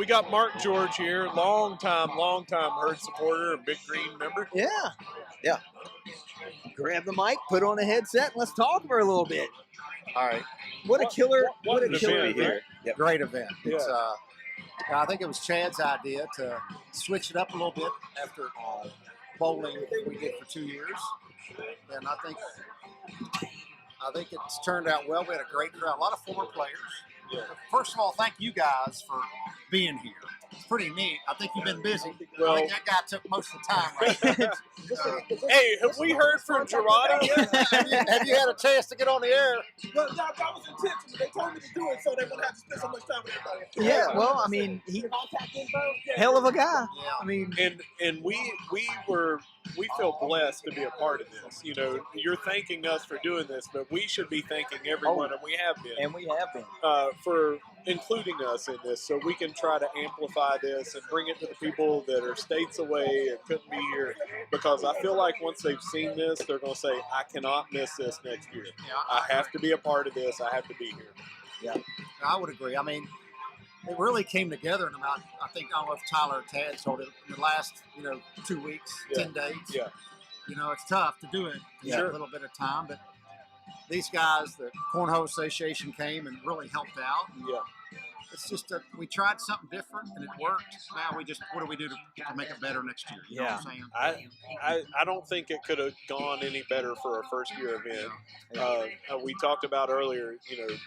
we got Mark George here, long time Herd supporter and Big Green member. Yeah. Grab the mic, put on a headset, and let's talk for a little bit. All right. What a killer event, year. right? Yep. Great event. Yeah. It's, I think it was Chad's idea to switch it up a little bit after bowling we did for 2 years. And I think it's turned out well. We had a great crowd, a lot of former players. Yeah. First of all, thank you guys for being here. It's pretty neat. I think you've been busy. Well- I think that guy took most of the time. Right? Hey, have we heard from Girardi yet? have you had a chance to get on the air? No, that was intentional. They told me to do it so they wouldn't have to spend so much time with everybody. Yeah, well, I mean, he Contact info. hell of a guy. Yeah. I mean, And we feel blessed to be a part of this. You know, you're thanking us for doing this, but we should be thanking everyone, and we have been. and we have been. For including us in this, so we can try to amplify this and bring it to the people that are states away and couldn't be here. Because I feel like once they've seen this, they're going to say, I cannot miss this next year. Yeah, I have to be a part of this. I have to be here. Yeah, I would agree. I mean, it really came together in about, I think, I don't know if Tyler or Tad told it, in the last, 2 weeks, Yeah. 10 days. Yeah. It's tough to do it in Sure. a little bit of time, but these guys, the Cornhole Association came and really helped out. Yeah. It's just that we tried something different and it worked. Now we just, what do we do to make it better next year? You know what I'm saying? I don't think it could have gone any better for a first year event. We talked about earlier,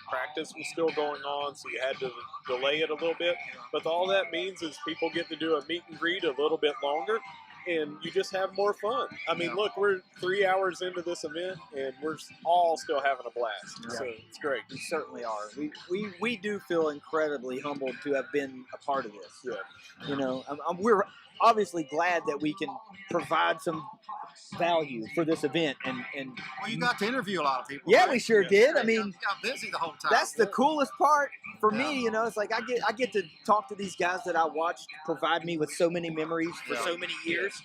practice was still going on, so you had to delay it a little bit. But all that means is people get to do a meet and greet a little bit longer, and you just have more fun. I mean, look, we're 3 hours into this event, and we're all still having a blast. Yeah. So it's great. We certainly are. We do feel incredibly humbled to have been a part of this. Yeah. We're obviously glad that we can provide some value for this event. And Well, you got to interview a lot of people. yeah, right? we sure Yeah. did. I You mean, got busy the whole time. that's the coolest part for me. Yeah. It's like I get to talk to these guys that I watched provide me with so many memories for Yeah. so many years.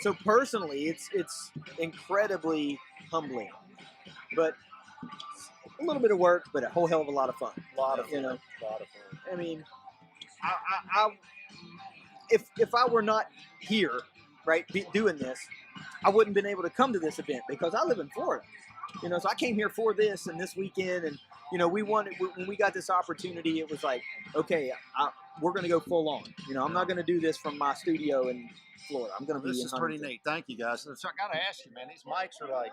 So personally, it's incredibly humbling, but a little bit of work, but a whole hell of a lot of fun. A lot of fun. You know, A lot of fun. I mean, if I were not here, right, doing this, I wouldn't been able to come to this event because I live in Florida. So I came here for this and this weekend, and we wanted, when we got this opportunity, it was like, okay, we're going to go full on. I'm not going to do this from my studio in Florida. I'm going to be This in is pretty Huntington. neat. Thank you, guys. So I got to ask you, man, these mics are like,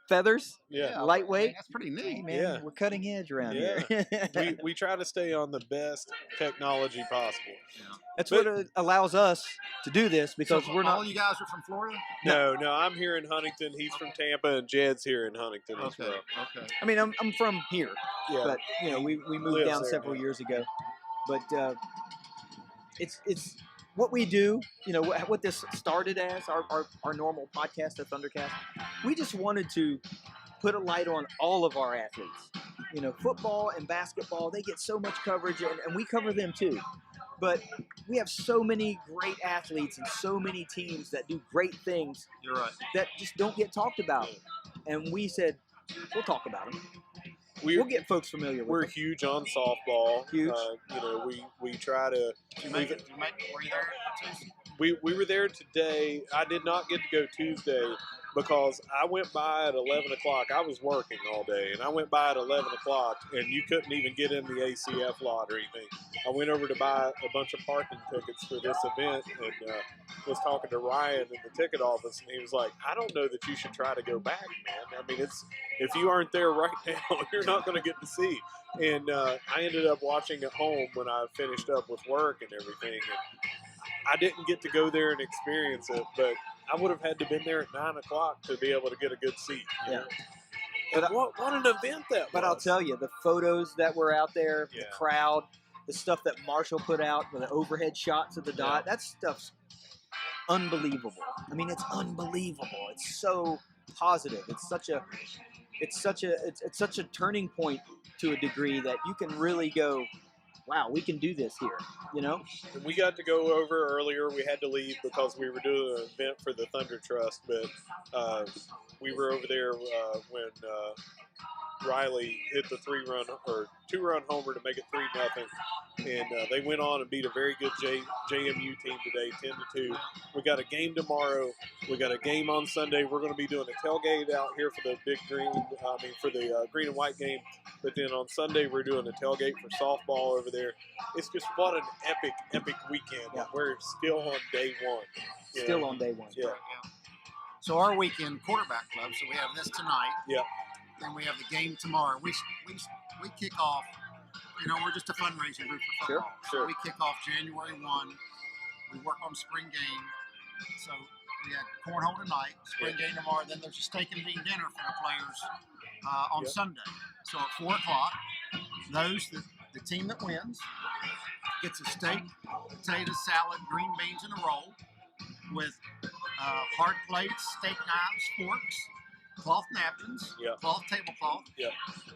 Feathers, Yeah. lightweight. That's pretty Hey, neat. man, Yeah. we're cutting edge around Yeah. here. We try to stay on the best technology possible. That's what allows us to do this because So we're all not. you guys are from Florida? No, I'm here in Huntington. He's from Tampa, and Jed's here in Huntington as Okay. well. Okay. I mean, I'm from here, Yeah. but we moved Lives down there several now. years ago. But it's what we do. What this started as our normal podcast, the Thundercast. We just wanted to put a light on all of our athletes. Football and basketball, they get so much coverage, and we cover them too. But we have so many great athletes and so many teams that do great things You're right. that just don't get talked about. And we said, we'll talk about them. We'll We'll get folks familiar with We're them. huge on softball. Huge. We try to. Did you make it? Were you there Tuesday? We were there today. I did not get to go Tuesday because I went by at 11 o'clock. I was working all day, and I went by at 11 o'clock, and you couldn't even get in the ACF lot or anything. I went over to buy a bunch of parking tickets for this event, and was talking to Ryan in the ticket office, and he was like, I don't know that you should try to go back, man. I mean, if you aren't there right now, you're not going to get to see. And I ended up watching at home when I finished up with work and everything, and I didn't get to go there and experience it, but I would have had to been there at 9 o'clock to be able to get a good seat. Yeah. But what an event that But was. I'll tell you, the photos that were out there, Yeah. the crowd, the stuff that Marshall put out with the overhead shots of the dot, that stuff's unbelievable. I mean, it's unbelievable. It's so positive. It's such a turning point to a degree that you can really go, wow, we can do this here. You know, And we got to go over earlier. We had to leave because we were doing an event for the Thunder Trust, but we were over there when Riley hit the 2-run homer to make it 3-0, and they went on and beat a very good JMU team today, 10-2. We got a game tomorrow. We got a game on Sunday. We're going to be doing a tailgate out here for the for the green and white game. But then on Sunday we're doing a tailgate for softball over there. It's just what an epic weekend. Yeah. We're still on day one. still on day one. Yeah. So our weekend quarterback club. So we have this tonight. Yeah. Then we have the game tomorrow. We kick off. You know, we're just a fundraising group for football. Sure. So we kick off January 1. We work on spring game. So we had cornhole tonight, spring game tomorrow. Then there's a steak and bean dinner for the players on Sunday. So at 4 o'clock, the team that wins gets a steak, potato salad, green beans, and a roll with hard plates, steak knives, forks, cloth napkins, cloth tablecloth. Yeah.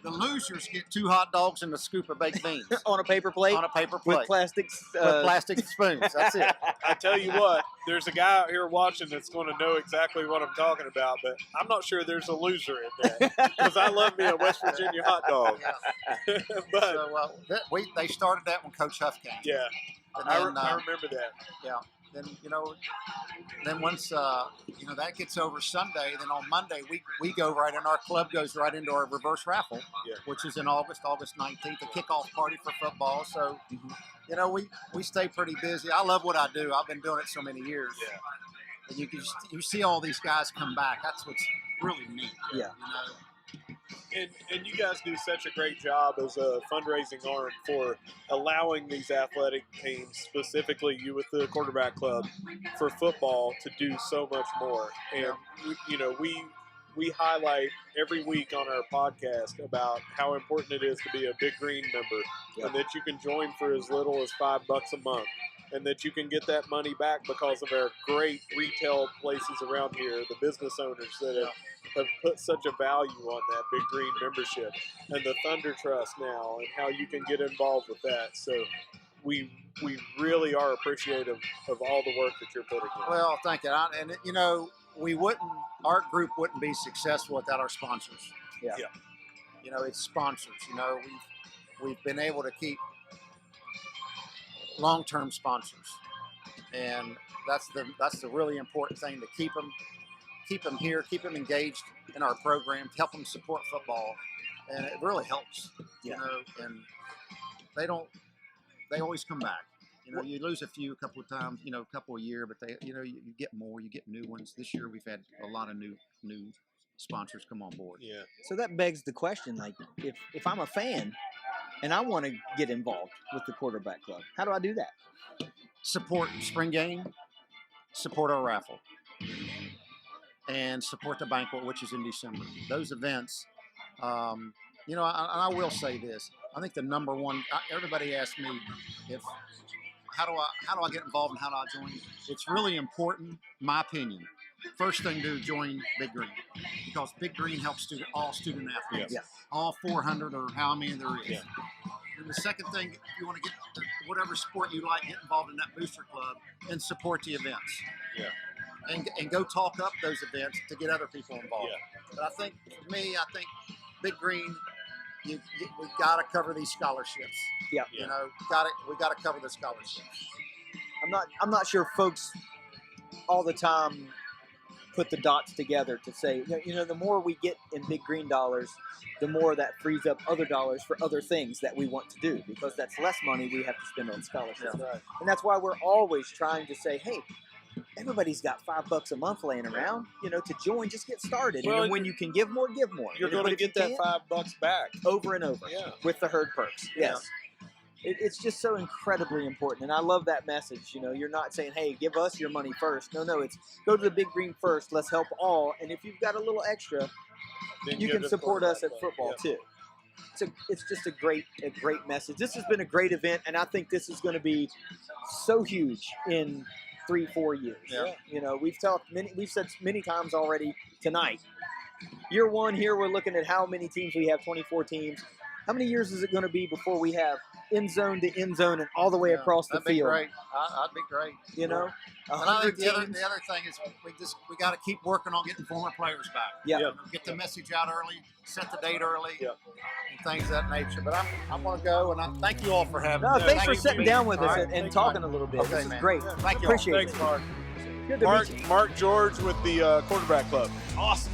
The losers get 2 hot dogs and a scoop of baked beans On a paper plate. on a paper plate With plastics. with plastic spoons. That's it. I tell you what, there's a guy out here watching that's going to know exactly what I'm talking about, but I'm not sure there's a loser in that because I love me a West Virginia hot dog. Yeah. But So they started that when Coach Huff came. yeah, And I then, remember that. Yeah. Then once that gets over Sunday, then on Monday we go right in. Our club goes right into our reverse raffle, which is in August 19th, a kickoff party for football. So, we stay pretty busy. I love what I do. I've been doing it so many years. Yeah. And you see all these guys come back. That's what's really neat. Yeah. And you guys do such a great job as a fundraising arm for allowing these athletic teams, specifically you with the quarterback club, for football to do so much more. And we highlight every week on our podcast about how important it is to be a Big Green member, and that you can join for as little as $5 a month, and that you can get that money back because of our great retail places around here, the business owners that have put such a value on that Big Green membership, and the Thunder Trust now, and how you can get involved with that. So we really are appreciative of all the work that you're putting in. Well, thank you. Our group wouldn't be successful without our sponsors. Yeah. It's sponsors. We've been able to keep long-term sponsors, and that's the really important thing, to keep them here, keep them engaged in our program, help them support football, and it really helps. And they always come back. You lose a couple of times, a couple a year, but you get more, you get new ones. This year we've had a lot of new sponsors come on board. Yeah. So that begs the question, like, if I'm a fan and I want to get involved with the quarterback club, how do I do that? Support spring game, support our raffle, and support the banquet, which is in December. Those events, I will say this. I think the number one, everybody asks me how do I get involved and how do I join? It's really important, my opinion. First thing to join Big Green, because Big Green helps all student athletes, all 400 or how many there is. Yeah. And the second thing, if you want to get whatever sport you like, get involved in that booster club and support the events. Yeah. And go talk up those events to get other people involved. Yeah. But I think Big Green, we got to cover these scholarships. Yeah. We got to cover the scholarships. I'm not sure folks all the time put the dots together to say, the more we get in Big Green dollars, the more that frees up other dollars for other things that we want to do, because that's less money we have to spend on scholarships. Yeah. Right. And that's why we're always trying to say, hey, everybody's got $5 a month laying around, to join, just get started. Well, and when you can give more, give more. You're going to get that $5 back over and over with the herd perks. Yeah. Yes. It's just so incredibly important. And I love that message. You're not saying, hey, give us your money first. No, it's go to the Big Green first. Let's help all. And if you've got a little extra, then you can support us at football too. It's just a great message. This has been a great event, and I think this is going to be so huge in 3-4 years. Yeah. We've said many times already tonight. Year one here, we're looking at how many teams we have, 24 teams. How many years is it going to be before we have end zone to end zone and all the way across the that'd be field. great. I'd be great. You know, And I 100 think the other teams. thing is we got to keep working on getting former players back. Yeah. Yeah. Get the message out early, set the date early, Yeah. and things of that nature. But I want to go, and I thank you all for having No, me. thanks for Thank you sitting being- down with all us right, and thank talking you. a little bit. Okay, This is man. great. Thank you all. Appreciate Thanks, it. Mark. Good to meet you. Mark George with the quarterback club. Awesome.